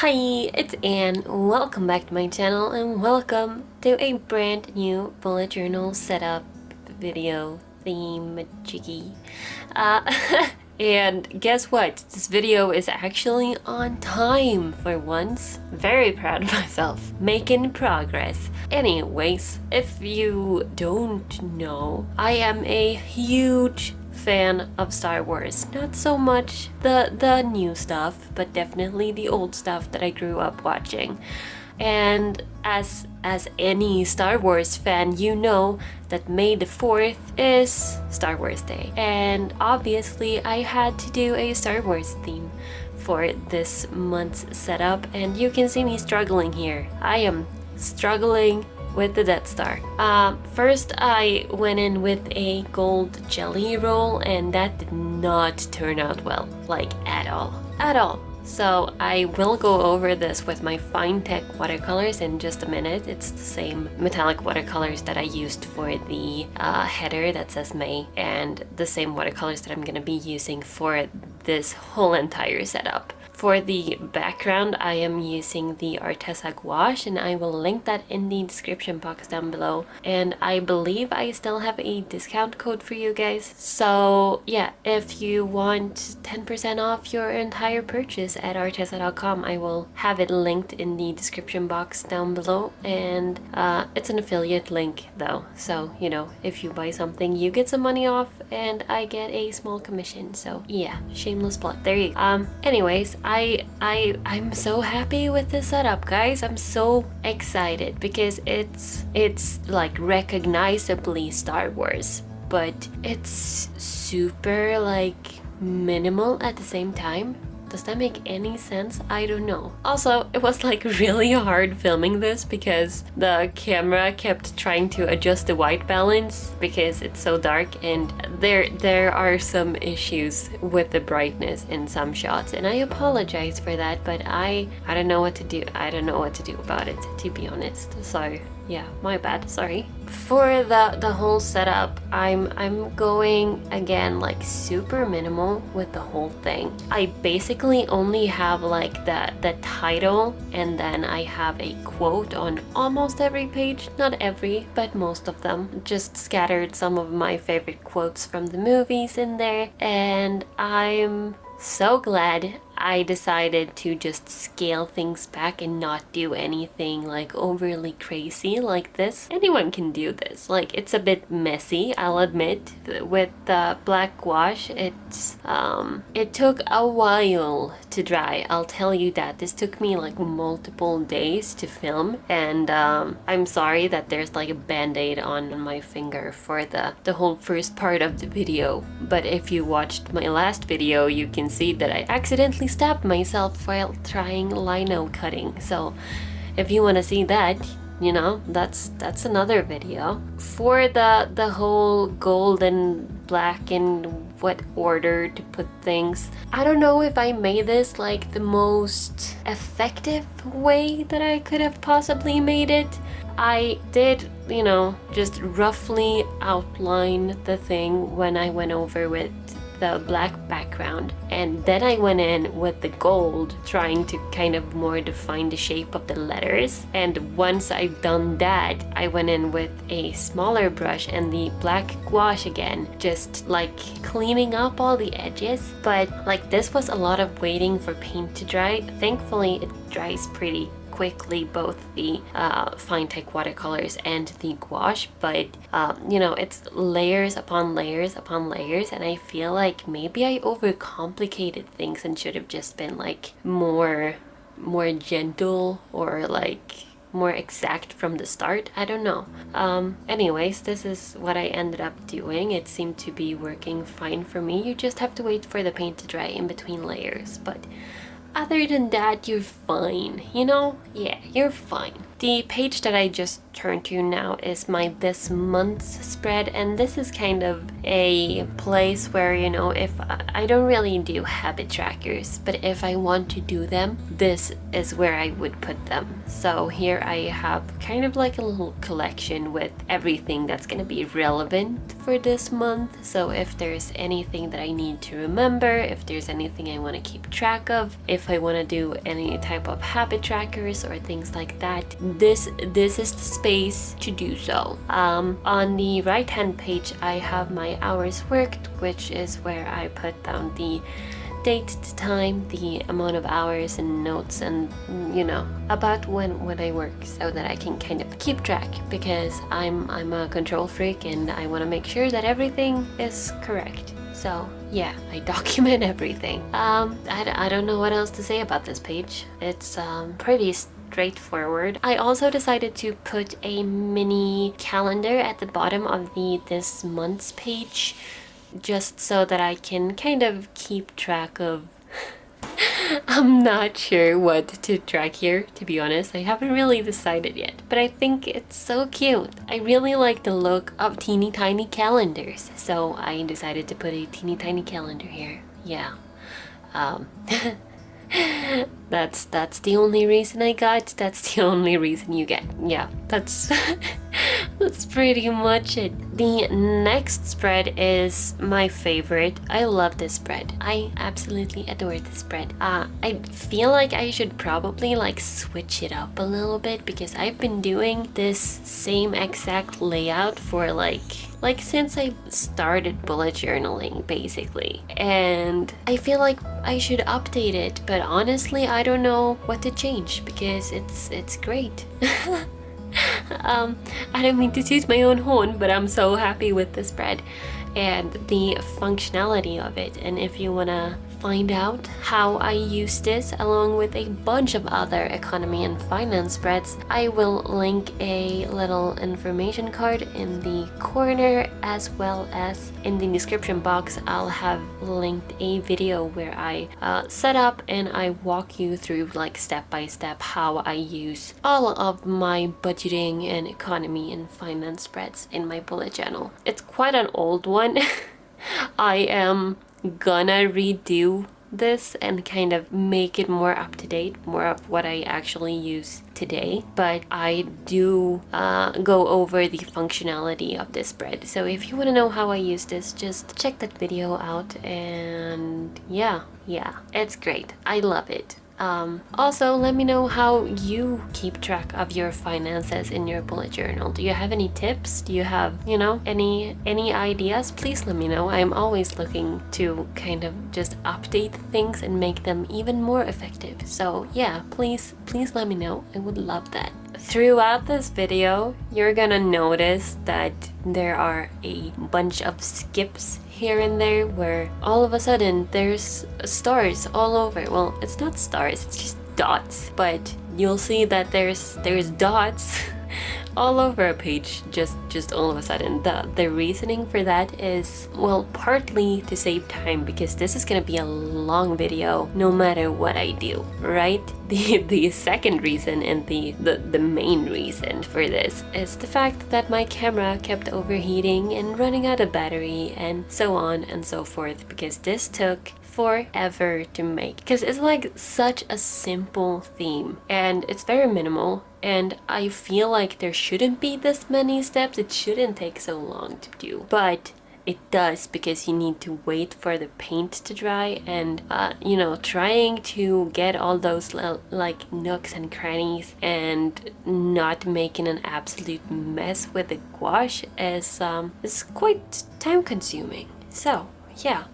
Hi, it's Anne. Welcome back to my channel and welcome to a brand new bullet journal setup video theme jiggy. And guess what? This video is actually on time for once. Very proud of myself. Making progress. Anyways, if you don't know, I am a huge fan of Star Wars. Not so much the new stuff, but definitely the old stuff that I grew up watching. And as any Star Wars fan, you know that May the 4th is Star Wars Day. And obviously I had to do a Star Wars theme for this month's setup, and you can see me struggling here. I am struggling with the Death Star. First I went in with a gold jelly roll, and that did not turn out well, like at all. So I will go over this with my Fine Tech watercolors in just a minute. It's the same metallic watercolors that I used for the header that says May, and the same watercolors that I'm gonna be using for this whole entire setup. For the background, I am using the ARTEZA Gouache, and I will link that in the description box down below. And I believe I still have a discount code for you guys. So yeah, if you want 10% off your entire purchase at arteza.com, I will have it linked in the description box down below. And it's an affiliate link though. So, you know, if you buy something, you get some money off and I get a small commission. So yeah, shameless plug. There you go. Anyways, I'm so happy with this setup, guys. I'm so excited because it's like recognizably Star Wars, but it's super like minimal at the same time. Does that make any sense? I don't know. Also, it was like really hard filming this because the camera kept trying to adjust the white balance because it's so dark, and there are some issues with the brightness in some shots, and I apologize for that, but I don't know what to do. I don't know what to do about it, to be honest. So yeah, my bad, sorry. For the whole setup, I'm going again like super minimal with the whole thing. I basically only have like the title, and then I have a quote on almost every page. Not every, but most of them. Just scattered some of my favorite quotes from the movies in there, and I'm so glad I decided to just scale things back and not do anything like overly crazy like this. Anyone can do this. Like, it's a bit messy, I'll admit. With the black gouache, it took a while to dry, I'll tell you that. This took me like multiple days to film, and I'm sorry that there's like a band-aid on my finger for the whole first part of the video. But if you watched my last video, you can see that I accidentally stabbed myself while trying lino cutting. So if you want to see that, you know, that's another video. For the whole gold and black and what order to put things, I don't know if I made this like the most effective way that I could have possibly made it. I did, you know, just roughly outline the thing when I went over with the black background, and then I went in with the gold, trying to kind of more define the shape of the letters. And once I've done that, I went in with a smaller brush and the black gouache again, just like cleaning up all the edges. But like, this was a lot of waiting for paint to dry. Thankfully it dries pretty quickly, both the Fine Tech watercolors and the gouache, but you know, it's layers upon layers upon layers, and I feel like maybe I overcomplicated things and should have just been like more gentle or like more exact from the start. I don't know. Anyways, this is what I ended up doing. It seemed to be working fine for me. You just have to wait for the paint to dry in between layers, but other than that, you're fine, you know? Yeah, you're fine. The page that I just turned to now is my this month's spread, and this is kind of a place where, you know, if I don't really do habit trackers, but if I want to do them, this is where I would put them. So here I have kind of like a little collection with everything that's gonna be relevant for this month. So if there's anything that I need to remember, if there's anything I want to keep track of, if I want to do any type of habit trackers or things like that, this is the space to do so. On the right hand page I have my hours worked, which is where I put down the date, the time, the amount of hours and notes, and you know, about when I work, so that I can kind of keep track, because I'm a control freak and I want to make sure that everything is correct. So yeah, I document everything. I don't know what else to say about this page. It's pretty straightforward. I also decided to put a mini calendar at the bottom of the this month's page, just so that I can kind of keep track of I'm not sure what to track here, to be honest. I haven't really decided yet, but I think it's so cute. I really like the look of teeny tiny calendars, so I decided to put a teeny tiny calendar here. Yeah. That's the only reason I got. That's the only reason you get. Yeah, that's that's pretty much it. The next spread is my favorite. I love this spread. I absolutely adore this spread. I feel like I should probably like switch it up a little bit, because I've been doing this same exact layout for like since I started bullet journaling, basically. And I feel like I should update it, but honestly I don't know what to change, because it's great. I don't mean to toot my own horn, but I'm so happy with the spread and the functionality of it. And if you wanna find out how I use this along with a bunch of other economy and finance spreads, I will link a little information card in the corner, as well as in the description box I'll have linked a video where I set up and I walk you through like step by step how I use all of my budgeting and economy and finance spreads in my bullet journal. It's quite an old one. I am gonna redo this and kind of make it more up to date, more of what I actually use today, but I do go over the functionality of this spread. So if you want to know how I use this, just check that video out. And yeah, it's great. I love it. Also, let me know how you keep track of your finances in your bullet journal. Do you have any tips? Do you have, you know, any ideas? Please let me know. I'm always looking to kind of just update things and make them even more effective. So yeah, please let me know. I would love that. Throughout this video, you're gonna notice that there are a bunch of skips here and there where all of a sudden there's stars all over. Well, it's not stars, it's just dots, but you'll see that there's dots all over a page just all of a sudden. The reasoning for that is, well, partly to save time, because this is gonna be a long video no matter what I do, right? The second reason, and the main reason for this, is the fact that my camera kept overheating and running out of battery and so on and so forth, because this took forever to make, because it's like such a simple theme and it's very minimal, and I feel like there shouldn't be this many steps. It shouldn't take so long to do, but it does, because you need to wait for the paint to dry, and you know, trying to get all those like nooks and crannies and not making an absolute mess with the gouache is quite time consuming. So yeah,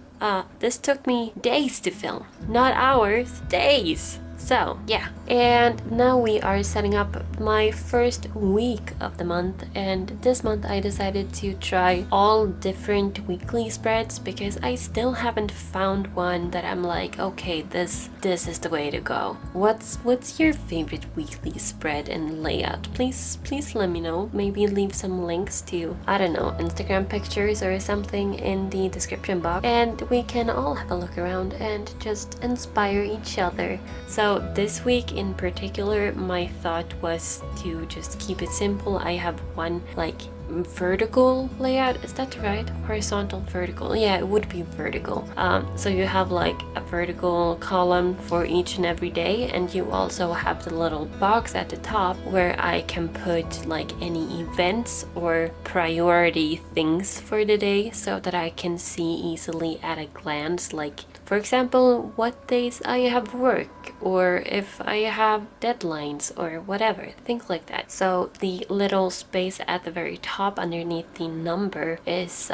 this took me days to film, not hours, days. So yeah, and now we are setting up my first week of the month, and this month I decided to try all different weekly spreads, because I still haven't found one that I'm like, okay, this is the way to go. What's your favorite weekly spread and layout? Please let me know. Maybe leave some links to, I don't know, Instagram pictures or something in the description box, and we can all have a look around and just inspire each other. So So this week in particular, my thought was to just keep it simple. I have one like vertical layout, is that right? Horizontal, vertical, yeah, it would be vertical. So you have like a vertical column for each and every day, and you also have the little box at the top where I can put like any events or priority things for the day, so that I can see easily at a glance, like for example, what days I have work, or if I have deadlines or whatever, things like that. So the little space at the very top underneath the number is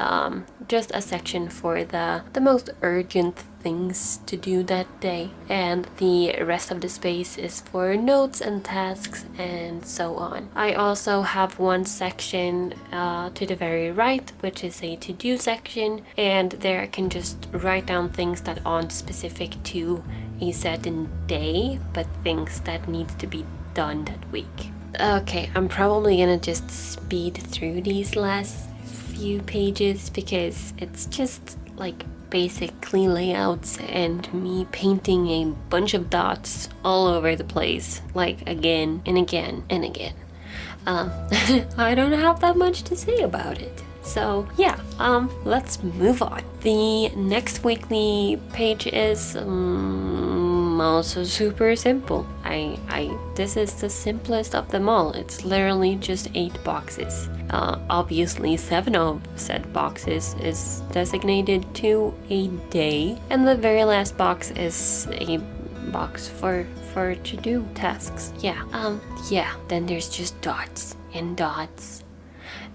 just a section for the most urgent things to do that day, and the rest of the space is for notes and tasks and so on. I also have one section to the very right, which is a to-do section, and there I can just write down things that aren't specific to a certain day, but things that need to be done that week. Okay, I'm probably gonna just speed through these last few pages because it's just like basically layouts and me painting a bunch of dots all over the place, like again and again and again. I don't have that much to say about it. So yeah, let's move on. The next weekly page is also super simple. This is the simplest of them all. It's literally just 8 boxes. Obviously 7 of said boxes is designated to a day, and the very last box is a box for to-do tasks. Then there's just dots and dots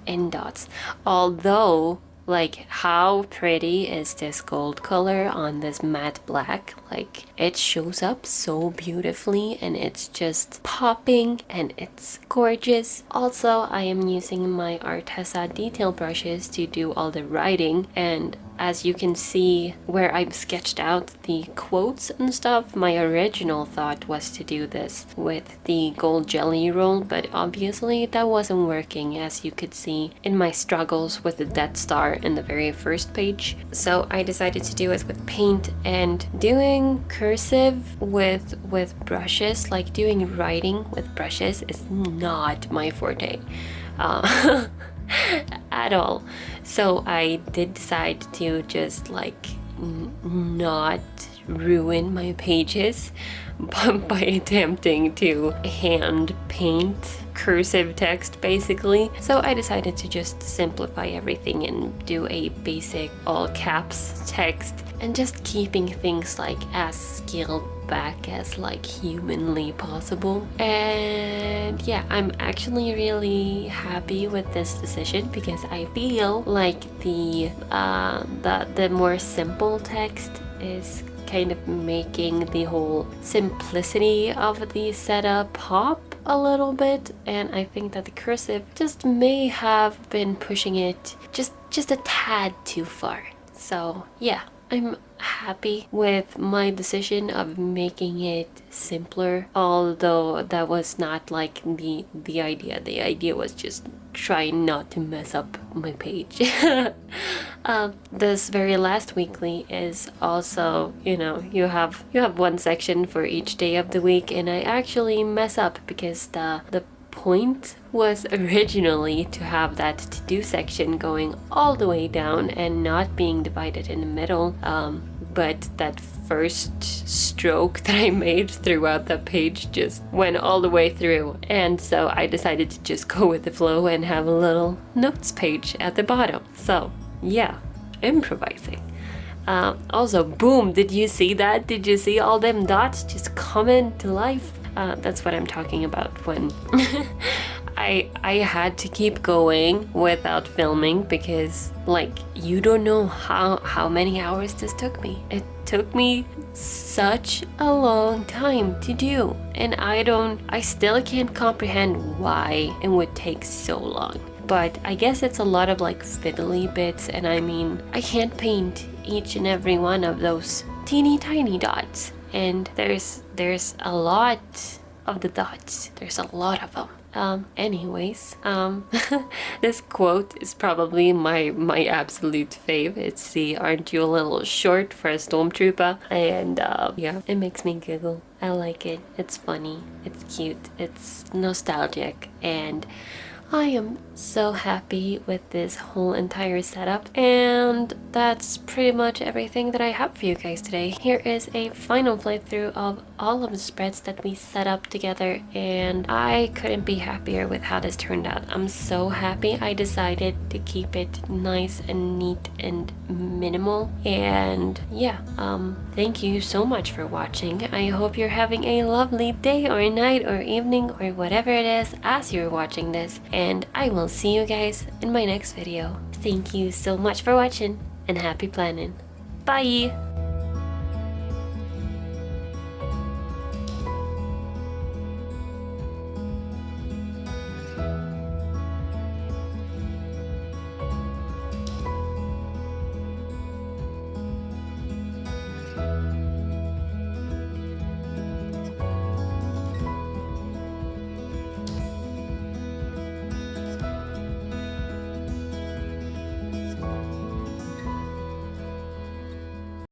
and dots. Although, like, how pretty is this gold color on this matte black? Like, it shows up so beautifully and it's just popping and it's gorgeous. Also, I am using my ARTEZA detail brushes to do all the writing, and as you can see where I've sketched out the quotes and stuff, my original thought was to do this with the gold jelly roll, but obviously that wasn't working, as you could see in my struggles with the Death Star in the very first page. So I decided to do it with paint, and doing cursive with brushes, like doing writing with brushes, is not my forte. At all. So I did decide to just like not ruin my pages by attempting to hand paint cursive text basically. So I decided to just simplify everything and do a basic all caps text, and just keeping things like as scaled back as like humanly possible. And yeah, I'm actually really happy with this decision because I feel like the more simple text is kind of making the whole simplicity of the setup pop a little bit, and I think that the cursive just may have been pushing it just a tad too far. So yeah, I'm happy with my decision of making it simpler, although that was not like the idea. The idea was just trying not to mess up my page. This very last weekly is also, you have one section for each day of the week, and I actually mess up because the point was originally to have that to-do section going all the way down and not being divided in the middle, but that first stroke that I made throughout the page just went all the way through, and so I decided to just go with the flow and have a little notes page at the bottom. So yeah, improvising. Also, boom, did you see that? Did you see all them dots just coming to life? That's what I'm talking about when I had to keep going without filming because, like, you don't know how many hours this took me. It took me such a long time to do, and I still can't comprehend why it would take so long. But I guess it's a lot of like fiddly bits, and I mean, I can't paint each and every one of those teeny tiny dots, and there's a lot of the dots. There's a lot of them. Anyways, this quote is probably my absolute fave. It's the "Aren't you a little short for a stormtrooper?" And yeah, it makes me giggle. I like it. It's funny. It's cute. It's nostalgic, and I am so happy with this whole entire setup, and that's pretty much everything that I have for you guys today. Here is a final playthrough of all of the spreads that we set up together, and I couldn't be happier with how this turned out. I'm so happy I decided to keep it nice and neat and minimal. And yeah, thank you so much for watching. I hope you're having a lovely day or night or evening or whatever it is as you're watching this, and I will see you guys in my next video. Thank you so much for watching, and happy planning. Bye!